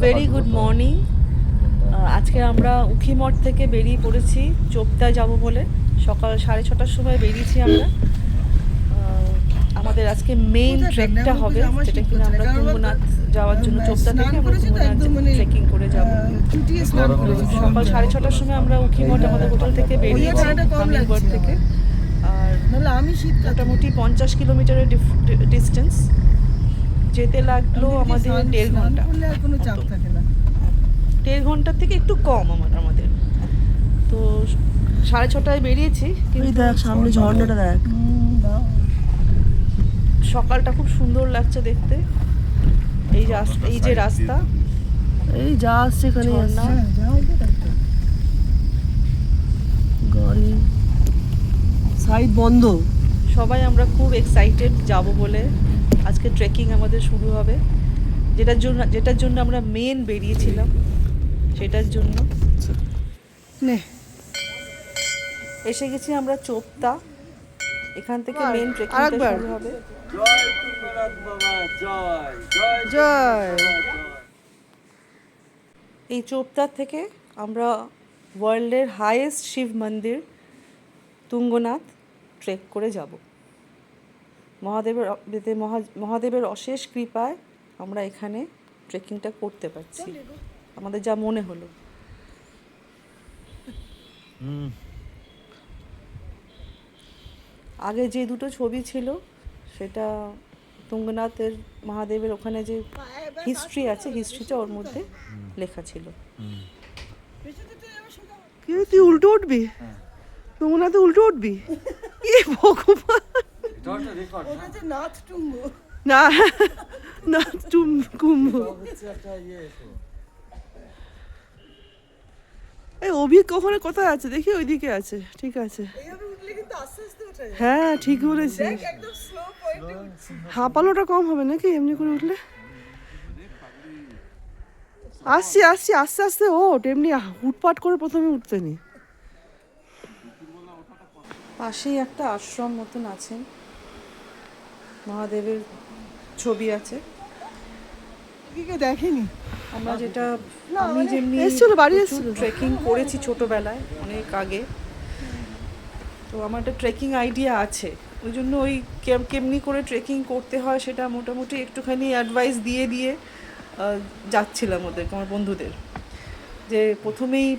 Very good morning. আজকে আমরা উখিমঠ থেকে বেরিয়ে পড়েছি চোপতায় যাব বলে। সকাল 6:30টার সময় বেরিয়েছি আমরা। আমাদের আজকে মেইন ট্রেকটা হবে, যেটা কিনা আমরা তুঙ্গনাথ যাওয়ার জন্য চোপতা থেকে আমরা তুঙ্গনাথ ট্রেকিং করে যাব। সকাল 6:30টার সময় আমরা উখিমঠ আমাদের হোটেল থেকে বেরিয়েছি হামিংবার্ড থেকে। আর মোটামুটি 50 কিলোমিটারের ডিস্টেন্স। যেতে লাগলো আমাদের 1.5 ঘন্টা। 1.5 ঘন্টার থেকে একটু কম আমাদের। তো 6:30টায় বেরিয়েছি, কিন্তু দেখ সামনে ঝর্ণাটা দেখ। সকালটা খুব সুন্দর লাগছে দেখতে। এই যে রাস্তা, এই যা আসছে এখানে ঝর্ণা, গাড়ি সাইড বন্ধ। সবাই আমরা খুব এক্সাইটেড যাব বলে। আজকে ট্রেকিং আমাদের শুরু হবে, যেটার জন্য আমরা মেন বেরিয়েছিলাম, সেটার জন্য। এসে গেছি আমরা চোপতা। এখান থেকে মেন ট্রেকিংটা শুরু হবে। জয় তুঙ্গনাথ বাবা, জয় জয় জয়। এই চোপতা থেকে আমরা ওয়ার্ল্ডের হাইয়েস্ট শিব মন্দির তুঙ্গনাথ ট্রেক করে যাব। মহাদেবের অশেষ কৃপায় আমরা এখানে ট্রেকিংটা করতে পারছি, আমাদের যা মনে হলো। আগে যে দুটো ছবি ছিল, সেটা তুঙ্গনাথের মহাদেবের ওখানে যে হিস্ট্রি আছে, হিস্ট্রিটা ওর মধ্যে লেখা ছিল। কি তুই উল্টো উঠবি? তুঙ্গনাথে উল্টো উঠবি? এ ভগবান, না নাথ কুম্ভ। এই অভিক কখনো কোথায় আছে দেখি? ওইদিকে আছে, ঠিক আছে। হ্যাঁ ঠিক বলেছিস। হাঁপানোটা কম হবে নাকি এমনি করে উঠলে? আসছি আস্তে আস্তে ওঠ, এমনি হুটপাট করে প্রথমে উঠতে নি। পাশেই একটা আশ্রম মতন আছে, মহাদেবের ছবি আছে। দেখেনি আমরা আমি যেমনি ট্রেকিং করেছি ছোটবেলায় অনেক আগে, তো আমার একটা ট্রেকিং আইডিয়া আছে। ওই জন্য ওই কেমনি করে ট্রেকিং করতে হয় সেটা মোটামুটি একটুখানি অ্যাডভাইস দিয়ে যাচ্ছিলাম আমার বন্ধুদের, যে প্রথমেই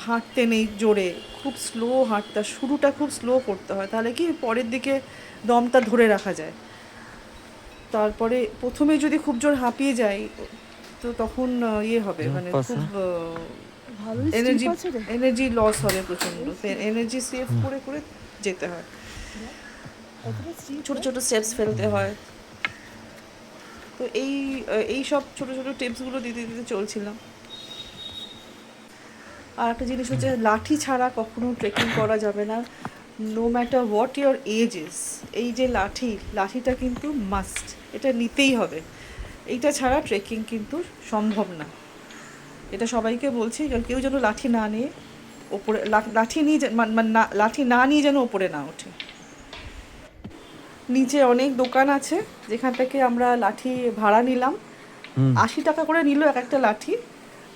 হাঁটতে নেই জোরে, খুব স্লো হাঁটতে, শুরুটা খুব স্লো করতে হয়, তাহলে কি পরের দিকে দমটা ধরে রাখা যায়। তারপরে প্রথমে যদি খুব জোর হাঁপিয়ে যাই, তো তখন ইয়ে হবে, মানে খুব এনার্জি লস হবে প্রচণ্ড। এনার্জি সেভ করে করে যেতে হয়, ছোট ছোট স্টেপস ফেলতে হয়। তো এই সব ছোট ছোট টিপসগুলো দিতে দিতে চলছিলাম। আর একটা জিনিস হচ্ছে, লাঠি ছাড়া কখনো ট্রেকিং করা যাবে না, no matter what your age is. এই যে লাঠিটা কিন্তু মাস্ট, এটা নিতেই হবে। এইটা ছাড়া ট্রেকিং কিন্তু সম্ভব না। এটা সবাইকে বলছি, কেউ যেন লাঠি না নিয়ে ওপরে, লাঠি না নিয়ে যেন ওপরে না ওঠে। নিচে অনেক দোকান আছে, যেখান থেকে আমরা লাঠি ভাড়া নিলাম। 80 টাকা করে নিল একটা লাঠি।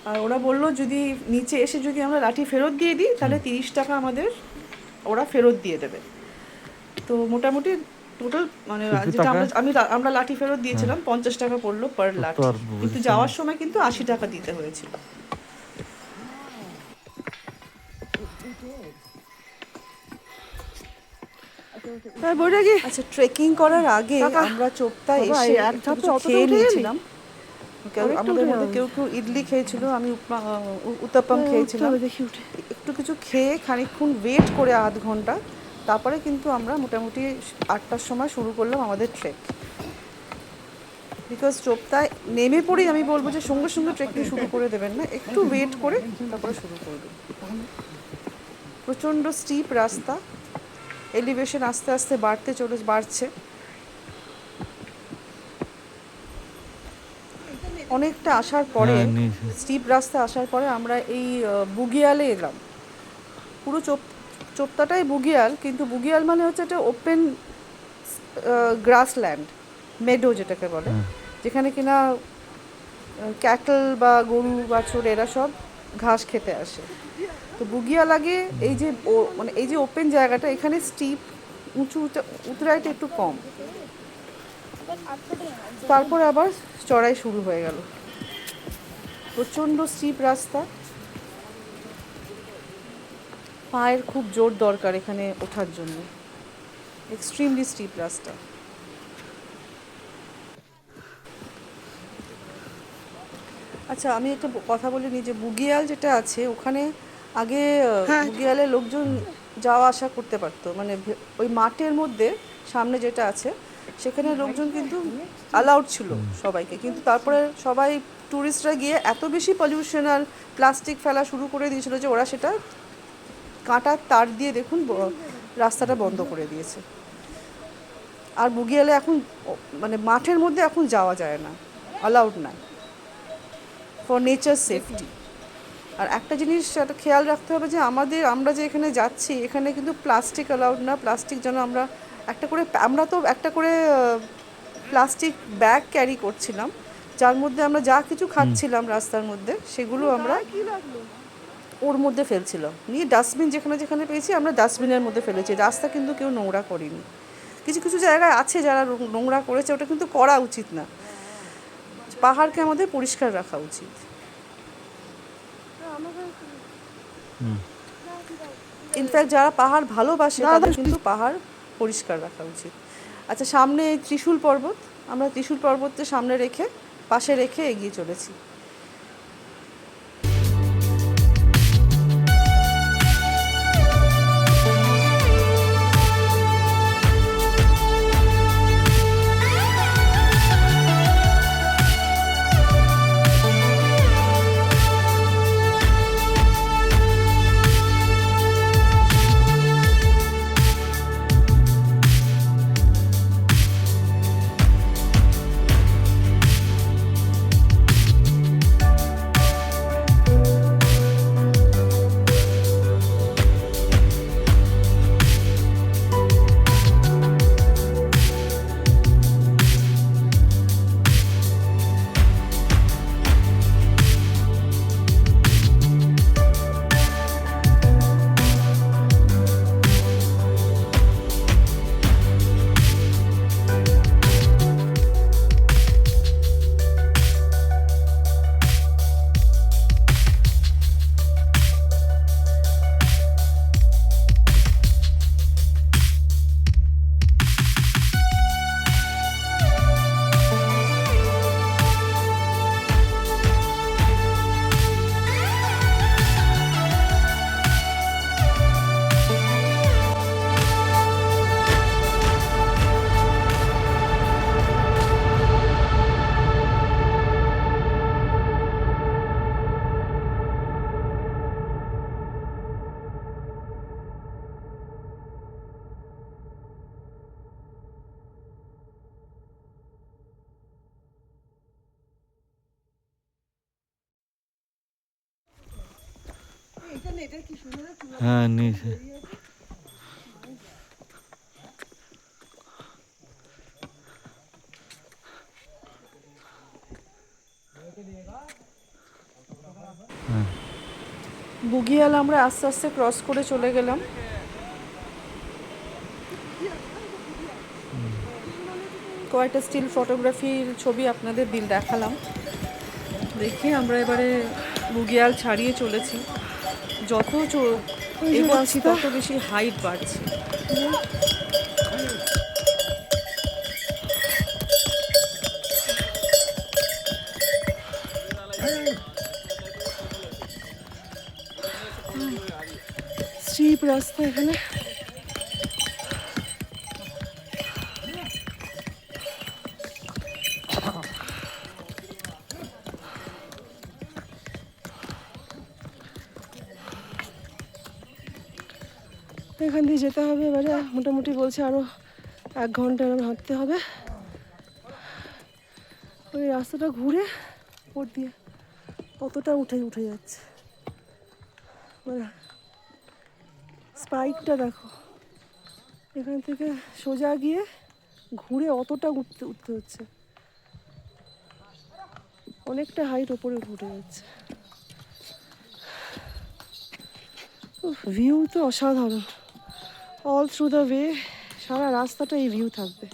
আর ওরা বললো যদি নিচে এসে যদি আমরা লাঠি ফেরত দিয়ে দিই, তাহলে 30 টাকা আমাদের ওরা ফেরত দিয়ে দেবে। তো মোটামুটি টোটাল মানে যেটা আমরা লাঠি ফেরত দিয়েছিলাম 50 টাকা পড়লো পার লাঠি, কিন্তু যাওয়ার সময় কিন্তু 80 টাকা দিতে হয়েছিল। আচ্ছা, ট্রেকিং করার আগে আমরা চোপতায় এসে খেয়ে নিয়েছিলাম। আমাদের মধ্যে কেউ ইডলি খেয়েছিল, আমি উত্তাপাম খেয়েছিলাম। একটু কিছু খেয়ে খানিকক্ষণ ওয়েট করে আধ ঘন্টা, তারপরে কিন্তু আমরা মোটামুটি 8টার সময় শুরু করলাম আমাদের ট্রেক। বিকজ চোপতায় নেমে পড়েই আমি বলবো যে সঙ্গে সঙ্গে ট্রেকিং শুরু করে দেবেন না, একটু ওয়েট করে তারপরে শুরু করবেন। প্রচণ্ড স্টিপ রাস্তা, এলিভেশন আস্তে আস্তে বাড়ছে। অনেকটা আসার পরে, স্টিপ রাস্তা আসার পরে আমরা এই বুগিয়ালে এলাম। পুরো চোপতাটাই বুগিয়াল, কিন্তু বুগিয়াল মানে হচ্ছে একটা ওপেন গ্রাসল্যান্ড, মেডো যেটাকে বলে, যেখানে কিনা ক্যাটল বা গরু বাছুর এরা সব ঘাস খেতে আসে। তো বুগিয়া লাগে এই যে মানে এই যে ওপেন জায়গাটা, এখানে স্টিপ উতরাইটা একটু কম, তারপর আবার চড়াই শুরু হয়ে গেল। প্রচণ্ড স্টিপ রাস্তা, পায়ের খুব জোর দরকার এখানে ওঠার জন্য, এক্সট্রিমলি স্টিপ রাস্তা। আচ্ছা, আমি একটা কথা বলিনি যে বুগিয়াল যেটা আছে ওখানে আগে হ্যাঁ। বুগিয়ালে লোকজন যাওয়া আসা করতে পারতো, মানে ওই মাঠের মধ্যে সামনে যেটা আছে সেখানে লোকজন কিন্তু অ্যালাউড ছিল সবাইকে, কিন্তু তারপরে সবাই ট্যুরিস্টরা গিয়ে এত বেশি পলিউশন আর প্লাস্টিক ফেলা শুরু করে দিয়েছিল যে ওরা সেটা কাঁটার তার দিয়ে দেখুন রাস্তাটা বন্ধ করে দিয়েছে। আর বুগিয়ালে এখন মানে মাঠের মধ্যে এখন যাওয়া যায় না, অ্যালাউড না, ফর নেচার সেফটি। আর একটা জিনিস একটা খেয়াল রাখতে হবে যে আমরা যে এখানে যাচ্ছি এখানে কিন্তু প্লাস্টিক অ্যালাউড না। প্লাস্টিক যেন আমরা তো একটা করে প্লাস্টিক ব্যাগ ক্যারি করছিলাম, যার মধ্যে আমরা যা কিছু খাচ্ছিলাম রাস্তার মধ্যে সেগুলো আমরা ওর মধ্যে ফেলছিলাম, নিয়ে ডাস্টবিন যেখানে যেখানে পেয়েছি আমরা ডাস্টবিনের মধ্যে ফেলেছি। রাস্তা কিন্তু কেউ নোংরা করিনি। কিছু কিছু জায়গায় আছে যারা নোংরা করেছে, ওটা কিন্তু করা উচিত না। পাহাড়কে আমাদের পরিষ্কার রাখা উচিত। ইনফ্যাক্ট যারা পাহাড় ভালোবাসে তাদের কিন্তু পাহাড় পরিষ্কার রাখা উচিত। আচ্ছা, সামনে ত্রিশূল পর্বত, আমরা ত্রিশূল পর্বতকে সামনে রেখে পাশে রেখে এগিয়ে চলেছি। হ্যাঁ নিচে বুগিয়াল আমরা আস্তে আস্তে ক্রস করে চলে গেলাম। কয়েকটা স্টিল ফটোগ্রাফির ছবি আপনাদের দেখালাম। দেখি আমরা এবারে বুগিয়াল ছাড়িয়ে চলেছি। যত এগোচ্ছি তত বেশি হাইট বাড়ছে। স্টিপ রাস্তা এখানে। এখান দিয়ে যেতে হবে এবারে, মোটামুটি বলছে আরও 1 ঘন্টা এরকম হাঁটতে হবে। ওই রাস্তাটা ঘুরে ওর দিয়ে কতটা উঠে যাচ্ছে, মানে স্পাইকটা দেখো, এখান থেকে সোজা গিয়ে ঘুরে অতটা উঠতে হচ্ছে, অনেকটা হাইট ওপরে উঠে যাচ্ছে। ভিউ তো অসাধারণ, অল থ্রু দ্য ওয়ে সারা রাস্তাটা এই ভিউ থাকবে।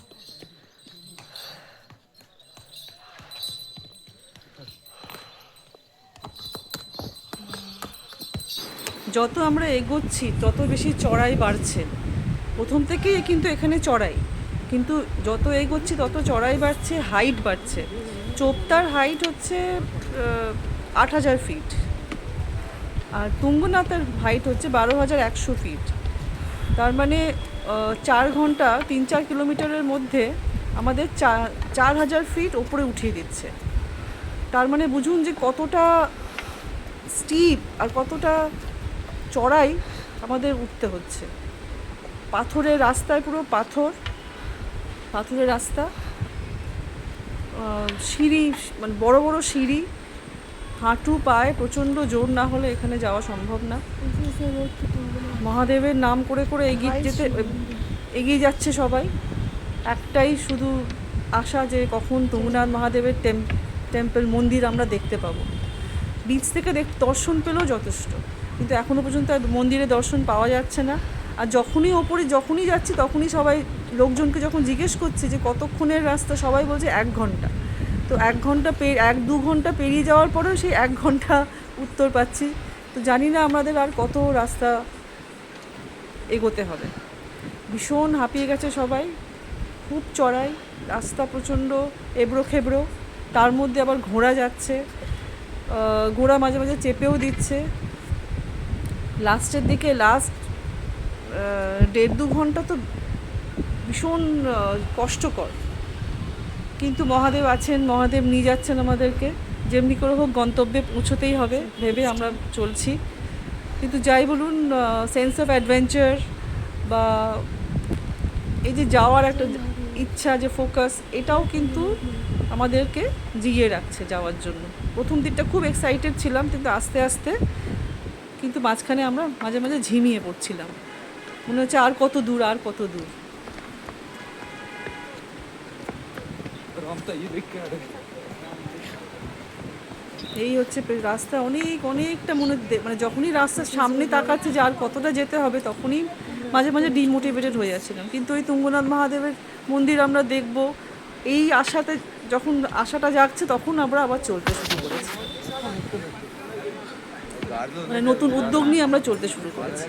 যত আমরা এগোচ্ছি তত বেশি চড়াই বাড়ছে। প্রথম থেকেই কিন্তু এখানে চড়াই, কিন্তু যত এগোচ্ছি তত চড়াই বাড়ছে, হাইট বাড়ছে। চোপতার হাইট হচ্ছে 8,000 ফিট, আর তুঙ্গনাথের হাইট হচ্ছে 12,100 ফিট। তার মানে 4 ঘন্টা 3-4 কিলোমিটারের মধ্যে আমাদের 4,000 ফিট ওপরে উঠিয়ে দিচ্ছে। তার মানে বুঝুন যে কতটা স্টিপ আর কতটা চড়াই আমাদের উঠতে হচ্ছে। পাথরের রাস্তায়, পুরো পাথরের রাস্তা, সিঁড়ি, মানে বড় বড় সিঁড়ি, হাঁটু পায়ে প্রচণ্ড জোর না হলে এখানে যাওয়া সম্ভব না। মহাদেবের নাম করে করে এগিয়ে যাচ্ছে সবাই। একটাই শুধু আশা যে কখন তুঙ্গনাথ মহাদেবের টেম্পল মন্দির আমরা দেখতে পাবো। বিচ থেকে দর্শন পেলেও যথেষ্ট, কিন্তু এখনও পর্যন্ত মন্দিরে দর্শন পাওয়া যাচ্ছে না। আর যখনই যাচ্ছি তখনই সবাই লোকজনকে যখন জিজ্ঞেস করছে যে কতক্ষণের রাস্তা, সবাই বলছে 1 ঘন্টা। তো 1-2 ঘন্টা পেরিয়ে যাওয়ার পরেও সেই 1 ঘন্টা উত্তর পাচ্ছি। তো জানি না আমাদের আর কত রাস্তা এগোতে হবে। ভীষণ হাঁপিয়ে গেছে সবাই, খুব চড়াই রাস্তা, প্রচণ্ড এবড়ো খেবড়ো, তার মধ্যে আবার ঘোড়া যাচ্ছে, ঘোড়া মাঝে মাঝে চেপেও দিচ্ছে। লাস্টের দিকে 1.5-2 ঘন্টা তো ভীষণ কষ্টকর, কিন্তু মহাদেব আছেন, মহাদেব নিয়ে যাচ্ছেন আমাদেরকে। যেমনি করে হোক গন্তব্যে পৌঁছতেই হবে ভেবে আমরা চলছি। কিন্তু যাই বলুন, সেন্স অফ অ্যাডভেঞ্চার বা এই যে যাওয়ার একটা ইচ্ছা, যে ফোকাস, এটাও কিন্তু আমাদেরকে জিগিয়ে রাখছে যাওয়ার জন্য। প্রথম দিকটা খুব এক্সাইটেড ছিলাম, কিন্তু আস্তে আস্তে কিন্তু মাঝখানে আমরা মাঝে মাঝে ঝিমিয়ে পড়ছিলাম, মনে হচ্ছে আর কত দূর। এই হচ্ছে রাস্তা, অনেকটা মানে যখনই রাস্তার সামনে তাকাচ্ছে যে আর কতটা যেতে হবে, তখনই মাঝে মাঝে ডিমোটিভেটেড হয়ে যাচ্ছিলাম। কিন্তু ওই তুঙ্গনাথ মহাদেবের মন্দির আমরা দেখব, এই আশাতে যখন আশাটা জাগছে, তখন আমরা আবার চলতে শুরু করেছি। মানে নতুন উদ্যোগ নিয়ে আমরা চলতে শুরু করেছি।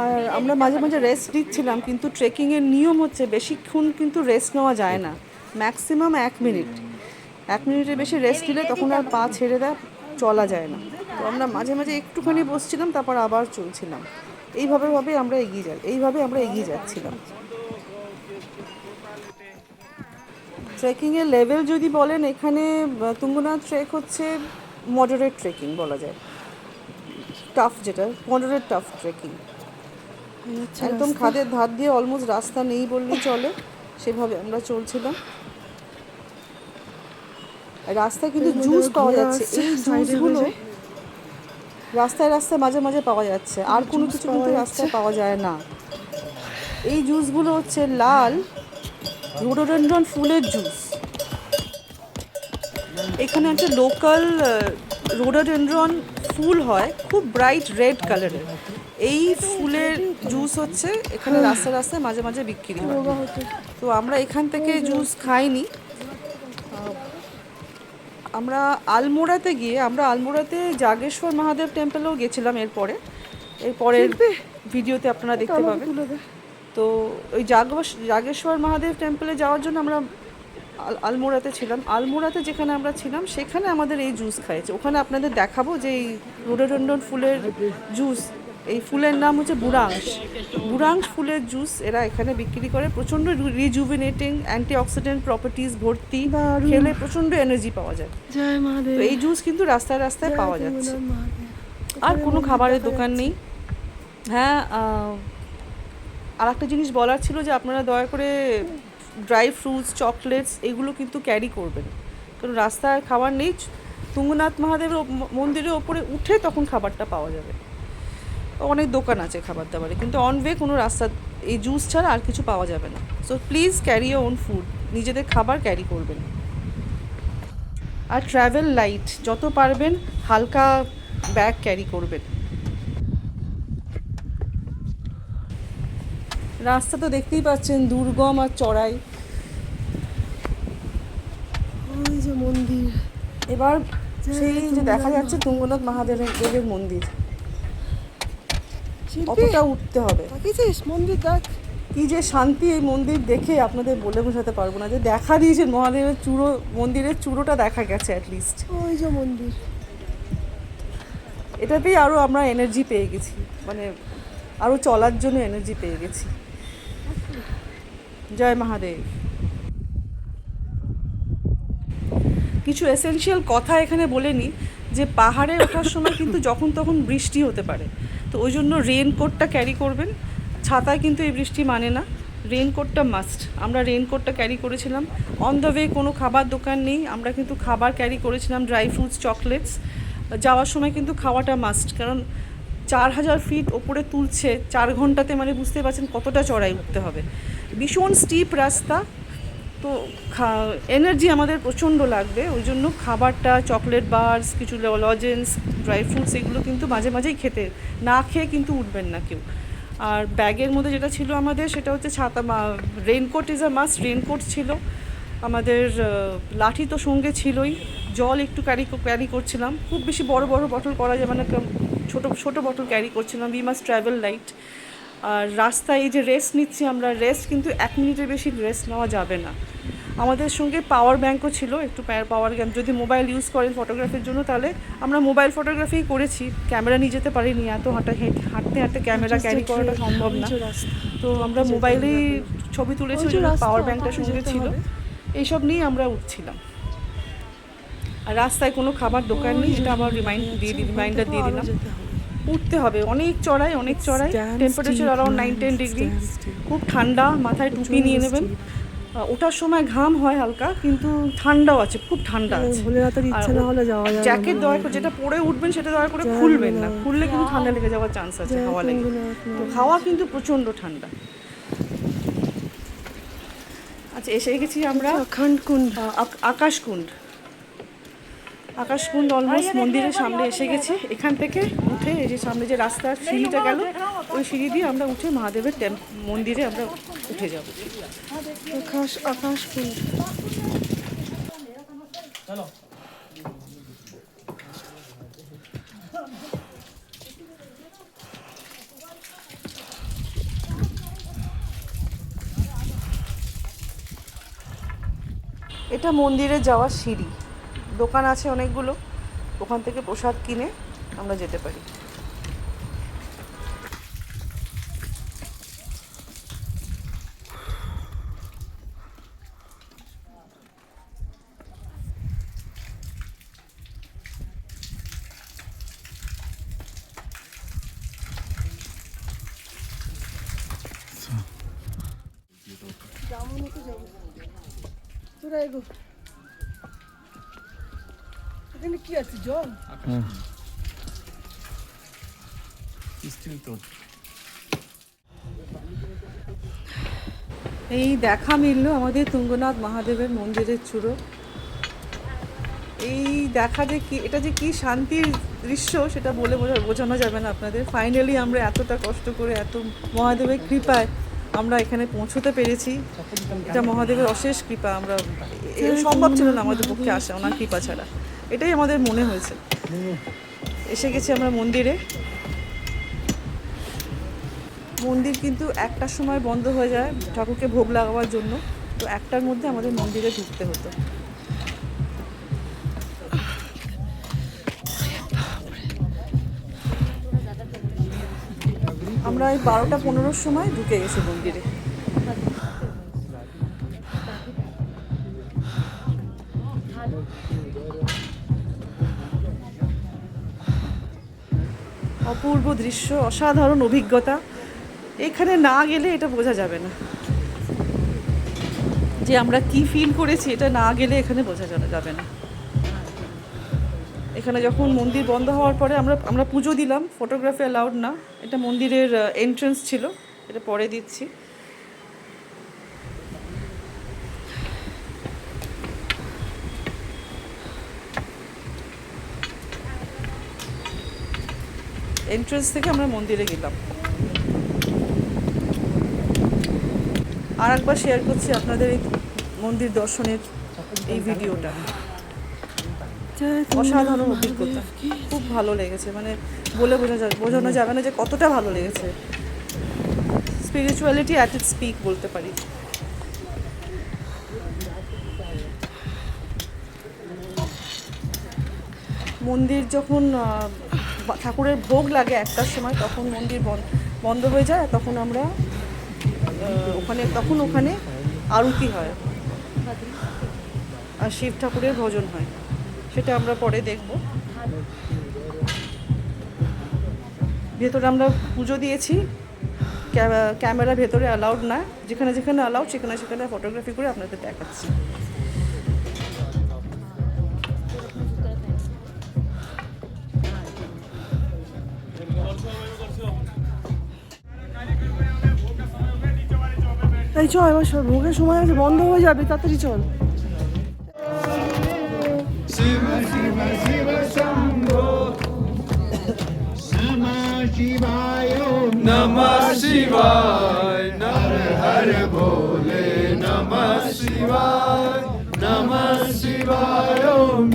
আর আমরা মাঝে মাঝে রেস্ট নিচ্ছিলাম, কিন্তু ট্রেকিংয়ের নিয়ম হচ্ছে বেশিক্ষণ কিন্তু রেস্ট নেওয়া যায় না, ম্যাক্সিমাম 1 মিনিট। 1 মিনিটের বেশি রেস্ট নিলে তখন আর পা ছেড়ে চলা যায় না। তো আমরা মাঝে মাঝে একটুখানি বসছিলাম, তারপর আবার চলছিলাম। এইভাবে আমরা এগিয়ে যাচ্ছিলাম। ট্রেকিংয়ের লেভেল যদি বলেন, এখানে তুঙ্গনাথ ট্রেক হচ্ছে মডারেট ট্রেকিং বলা যায়। যেটা মডারেট টাফ ট্রেকিং, একদম খাদের ধার দিয়ে অলমোস্ট রাস্তা নেই বললেই চলে, সেভাবে আমরা চলছিলাম। রাস্তায় কিন্তু জুস পাওয়া যাচ্ছে, এই জুসগুলো রাস্তায় মাঝে মাঝে পাওয়া যাচ্ছে, আর কোনো কিছু কিন্তু রাস্তায় পাওয়া যায় না। এই জুসগুলো হচ্ছে লাল রোডোডেনড্রন ফুলের জুস। এখানে একটা লোকাল রোডোডেনড্রন ফুল হয়, খুব ব্রাইট রেড কালারের। এই ফুলের জুস হচ্ছে এখানে রাস্তায় মাঝে মাঝে বিক্রি হয়। তো আমরা এখান থেকে জুস খাইনি, আমরা আলমোড়াতে জাগেশ্বর মহাদেব টেম্পলেও গেছিলাম। এরপরের ভিডিওতে আপনারা দেখতে পাবেন। তো ওই জাগেশ্বর মহাদেব টেম্পলে যাওয়ার জন্য আমরা আলমোড়াতে ছিলাম। আলমোড়াতে যেখানে আমরা ছিলাম, সেখানে আমাদের এই জুস খাইছে। ওখানে আপনাদের দেখাবো যে এই রোডোডেনড্রন ফুলের জুস, এই ফুলের নাম হচ্ছে বুরাংশ ফুলের জুস এরা এখানে বিক্রি করে। প্রচণ্ড রিজুভিনেটিং, অ্যান্টিঅক্সিডেন্ট প্রপার্টিজ ভর্তি, খেলে প্রচণ্ড এনার্জি পাওয়া যায়। তো এই জুস কিন্তু রাস্তায় পাওয়া যাচ্ছে। আর কোনো খাবারের দোকান নেই। হ্যাঁ, আর একটা জিনিস বলার ছিল যে আপনারা দয়া করে ড্রাই ফ্রুটস, চকলেটস এগুলো কিন্তু ক্যারি করবেন, কারণ রাস্তায় খাবার নেই। তুঙ্গনাথ মহাদেবের মন্দিরের ওপরে উঠে তখন খাবারটা পাওয়া যাবে। অনেক দোকান আছে খাবার দাবারে, কিন্তু অন ওয়ে কোনো রাস্তা এই জুস ছাড়া আর কিছু পাওয়া যাবে না। So please carry your own food, নিজেদের খাবার ক্যারি করবেন। আর ট্রাভেল লাইট, যত পারবেন হালকা ব্যাগ ক্যারি করবেন। রাস্তা তো দেখতেই পাচ্ছেন দুর্গম আর চড়াই। ওই যে মন্দির, এবার সেই যে দেখা যাচ্ছে তুঙ্গনাথ মহাদেবের মন্দির, কতটা উঠতে হবে। দেখেছিস মন্দির দেখ, কি যে শান্তি এই মন্দির দেখে আপনাদের বলে বোঝাতে পারবো না। যে দেখা দিয়েছেন মহাদেবের মন্দিরের চূড়োটা দেখা গেছে অ্যাটলিস্ট। ওই যে মন্দির। এটাতেই আরও আমরা এনার্জি পেয়ে গেছি, মানে আরও চলার জন্য এনার্জি পেয়ে গেছি। জয় মহাদেব। কিছু এসেনশিয়াল কথা এখানে বলে নিই, যে পাহাড়ে ওঠার সময় কিন্তু যখন তখন বৃষ্টি হতে পারে, তো ওই জন্য রেনকোটটা ক্যারি করবেন। ছাতায় কিন্তু এই বৃষ্টি মানে না, রেনকোটটা মাস্ট। আমরা রেনকোটটা ক্যারি করেছিলাম। অন দ্য ওয়ে কোনো খাবার দোকান নেই, আমরা কিন্তু খাবার ক্যারি করেছিলাম, ড্রাই ফ্রুটস, চকলেটস। যাওয়ার সময় কিন্তু খাওয়াটা মাস্ট, কারণ 4000 ফিট ওপরে তুলছে 4 ঘন্টাতে, মানে বুঝতে পারছেন কতটা চড়াই উঠতে হবে। ভীষণ স্টিপ রাস্তা, তো এনার্জি আমাদের প্রচণ্ড লাগবে। ওই জন্য খাবারটা, চকলেট বার্স, কিছু লজেন্স, ড্রাই ফ্রুটস, এগুলো কিন্তু মাঝে মাঝেই খেতে, না খেয়ে কিন্তু উঠবেন না কেউ। আর ব্যাগের মধ্যে যেটা ছিল আমাদের, সেটা হচ্ছে ছাতা, raincoat is a must, raincoat ছিল আমাদের। লাঠি তো সঙ্গে ছিলই, জল একটু ক্যারি করছিলাম, খুব বেশি বড় বড় বটল করা যাবে না, ছোটো ছোটো বটল ক্যারি করছিলাম। We must travel light. আর রাস্তায় এই যে রেস্ট নিচ্ছি আমরা, রেস্ট কিন্তু 1 মিনিটের বেশি রেস্ট নেওয়া যাবে না। আমাদের সঙ্গে পাওয়ার ব্যাঙ্কও ছিল, একটু পাওয়ার ব্যাঙ্ক, যদি মোবাইল ইউজ করেন ফটোগ্রাফির জন্য তাহলে। আমরা মোবাইল ফটোগ্রাফি করেছি, ক্যামেরা নিয়ে যেতে পারিনি, এত হাঁটতে হাঁটতে ক্যামেরা ক্যারি করাটা সম্ভব না, তো আমরা মোবাইলেই ছবি তুলেছি, পাওয়ার ব্যাঙ্কটা সঙ্গে ছিল। এইসব নিয়ে আমরা উঠছিলাম। আর রাস্তায় কোনো খাবার দোকান নেই, যেটা আবার রিমাইন্ডার দিয়ে দিলাম। উঠতে হবে, অনেক চড়াই, অনেক চড়াই। টেম্পারেচার অ্যারাউন্ড 9-10 ডিগ্রি, খুব ঠান্ডা। মাথায় টুপি নিয়ে নেবেন। ওঠার সময় ঘাম হয় হালকা, কিন্তু ঠান্ডাও আছে, খুব ঠান্ডা আছে। জ্যাকেট দয়া করে, যেটা পরে উঠবেন সেটা দয়া করে খুলবেন না, খুললে কিন্তু ঠান্ডা লেগে যাওয়ার চান্স আছে, হাওয়া লেগে। তো হাওয়া কিন্তু প্রচণ্ড ঠান্ডা। আচ্ছা, এসে গেছি আমরা আকাশকুণ্ড। আকাশকুণ্ড অলমোস্ট মন্দিরের সামনে এসে গেছি। এখান থেকে উঠে এই যে সামনে যে রাস্তার সিঁড়িটা গেল, ওই সিঁড়ি দিয়ে আমরা উঠে মহাদেবের মন্দিরে আমরা উঠে যাব। আকাশকুণ্ড। এটা মন্দিরে যাওয়ার সিঁড়ি, দোকান আছে অনেকগুলো, ওখান থেকে প্রসাদ কিনে আমরা যেতে পারি। তোরা এগো, এখানে কি আছে? জল? এই দেখা মিলল আমাদের তুঙ্গনাথ মহাদেবের মন্দিরের চূড়ো। এই দেখা যে কি, এটা যে কি শান্তির দৃশ্য সেটা বলে বোঝানো যাবে না আপনাদের। ফাইনালি আমরা এতটা কষ্ট করে, এত মহাদেবের কৃপায় আমরা এখানে পৌঁছতে পেরেছি। এটা মহাদেবের অশেষ কৃপা, আমরা সম্ভব ছিল না আমাদের পক্ষে আসা ওনার কৃপা ছাড়া, এটাই আমাদের মনে হয়েছে। এসে গেছি আমরা মন্দিরে। মন্দির কিন্তু 1টার সময় বন্ধ হয়ে যায় ঠাকুরকে ভোগ লাগাবার জন্য, তো 1টার মধ্যে আমাদের মন্দিরে ঢুকতে হতো। আমরা এই 12টা 15-র সময় ঢুকে গেছি মন্দিরে। অপূর্ব দৃশ্য, অসাধারণ অভিজ্ঞতা। এখানে না গেলে এটা বোঝা যাবে না যে আমরা কি ফিল করেছি, এটা না গেলে এখানে বোঝা যাবে না। এখানে যখন মন্দির বন্ধ হওয়ার পরে আমরা পুজো দিলাম, ফটোগ্রাফি অ্যালাউড না, এটা মন্দিরের এন্ট্রান্স ছিল, এটা পরে দিচ্ছি। এন্ট্রেন্স থেকে আমরা মন্দিরে গেলাম। আর একবার শেয়ার করছি আপনাদের এই মন্দির দর্শনের এই ভিডিওটা। অসাধারণ অভিজ্ঞতা, খুব ভালো লেগেছে, মানে বলে বোঝানো যাবে না যে কতটা ভালো লেগেছে। স্পিরিচুয়ালিটি অ্যাট ইটস পিক বলতে পারি। মন্দির যখন ঠাকুরের ভোগ লাগে 1টার সময়, তখন মন্দির বন্ধ হয়ে যায়, তখন আমরা ওখানে আরতি হয় আর শিব ঠাকুরের ভজন হয়, সেটা আমরা পরে দেখব। ভেতরে আমরা পুজো দিয়েছি, ক্যামেরা ভেতরে অ্যালাউড না, যেখানে যেখানে অ্যালাউড সেখানে সেখানে ফটোগ্রাফি করে আপনাদের দেখাচ্ছি। এই চল, এবার ভোগের সময় আছে, বন্ধ হয়ে যাবে, তাড়াতাড়ি চল। শিব শিব শিব শম্ভো নমঃ শিবায় নমঃ শিবায় হর হর ভোলে নমঃ শিবায় নমঃ শিবায়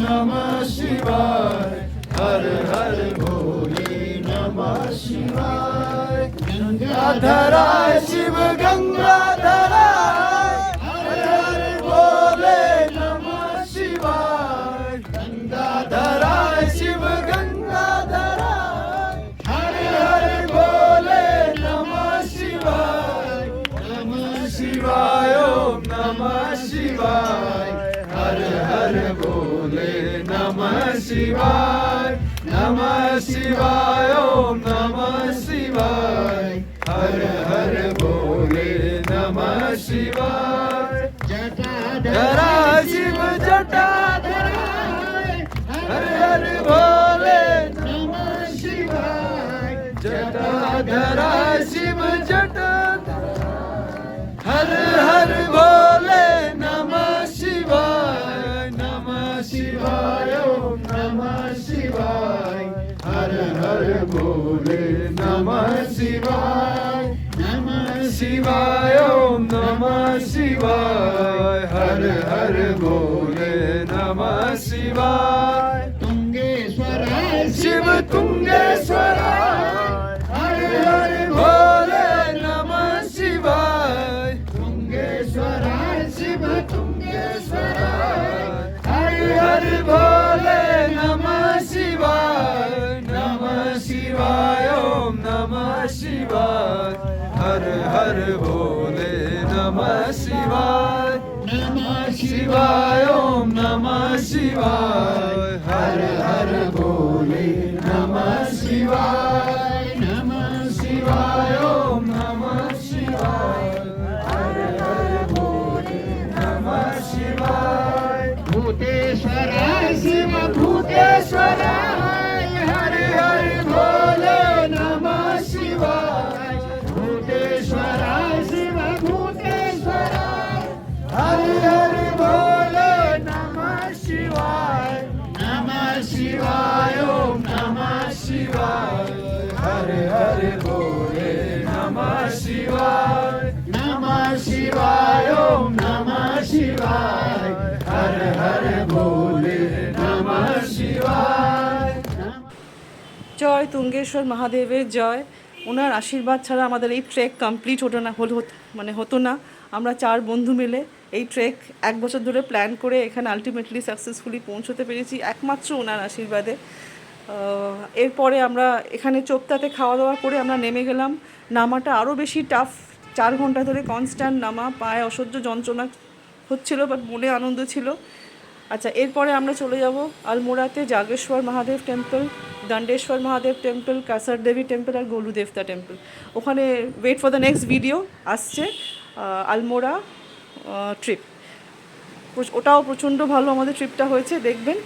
নমঃ শিবায় হর হর ভোলে নমঃ শিবায় গঙ্গাধরায় শিব গঙ্গাধরায় হর হর ভোলে নমঃ শিবায় গঙ্গাধরায় শিব গঙ্গাধরায় হর হর ভোলে নমঃ শিবায় নমঃ শিবায় ওম নমঃ শিবায় হর হর ভোলে নমঃ শিবায় নমঃ শিবায় ওম নমঃ শিবায় হর হর ভোলে নমঃ শিবায় জটাধরা শিব জটাধরা হর হর ভোলে নমঃ শিবায় জটাধরা শিব জটাধরা হর হর ভোলে নমঃ শিবায় নমঃ শিবায় ওম নমঃ শিবায় হর হর ভোলে নমঃ শিবায় নমঃ শিবায় ওম নমঃ শিবায় হর হর ভোলে নমঃ শিবায় তুঙ্গেশ্বরায় শিব তুঙ্গেশ্বরায় হর হর ভোলে নমঃ শিবায় তুঙ্গেশ্বরায় শিব তুঙ্গেশ্বরায় হর হর ভোলে নমঃ শিবায় নমঃ শিবায় ওম নমঃ শিবায় হর হর ভোলে নমঃ শিবায় নমঃ শিবায় ওম নমঃ শিবায় হর হর ভোলে নমঃ শিবায় নমঃ শিবায় ওম নমঃ শিবায় হর হর ভোলে নমঃ শিবায় ভূতেশ্বরায় শিব ভূতেশ্বরায় হর হর ভোলে নমঃ শিবায় ভূতেশ্বরায় শিব ভূতেশ্বরায় হর হর ভোলে নমঃ শিবায় নমঃ শিবায় ওম নমঃ শিবায় হর হর ভোলে নমঃ শিবায় নমঃ শিবায় ওম নমঃ শিবায় হর হর ভোলে নমঃ শিবায়। জয় তুঙ্গেশ্বর মহাদেবের জয়। ওনার আশীর্বাদ ছাড়া আমাদের এই ট্রেক কমপ্লিট হতো না। আমরা 4 বন্ধু মিলে এই ট্রেক 1 বছর ধরে প্ল্যান করে এখানে আলটিমেটলি সাকসেসফুলি পৌঁছতে পেরেছি একমাত্র ওনার আশীর্বাদে। এরপরে আমরা এখানে চোপতাতে খাওয়া দাওয়া করে আমরা নেমে গেলাম। নামাটা আরও বেশি টাফ, 4 ঘন্টা ধরে কনস্ট্যান্ট নামা, পায়ে অসহ্য যন্ত্রণা হচ্ছিল, বাট মনে আনন্দ ছিল। আচ্ছা, এরপরে আমরা চলে যাব আলমোড়াতে জাগেশ্বর Mahadev temple, Dandeshwar Mahadev temple, Kasar Devi temple আর গোলু দেবতা টেম্পল। ওখানে wait for the next video আসছে, আলমোড়া ট্রিপ। ওটাও প্রচণ্ড ভালো আমাদের ট্রিপটা হয়েছে, দেখবেন।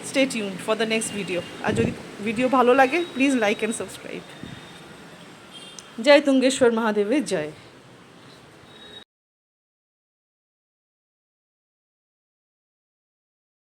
Stay tuned for the next video. আর যদি ভিডিও ভালো লাগে প্লিজ লাইক অ্যান্ড সাবস্ক্রাইব। জয় তুঙ্গেশ্বর মহাদেবের জয়।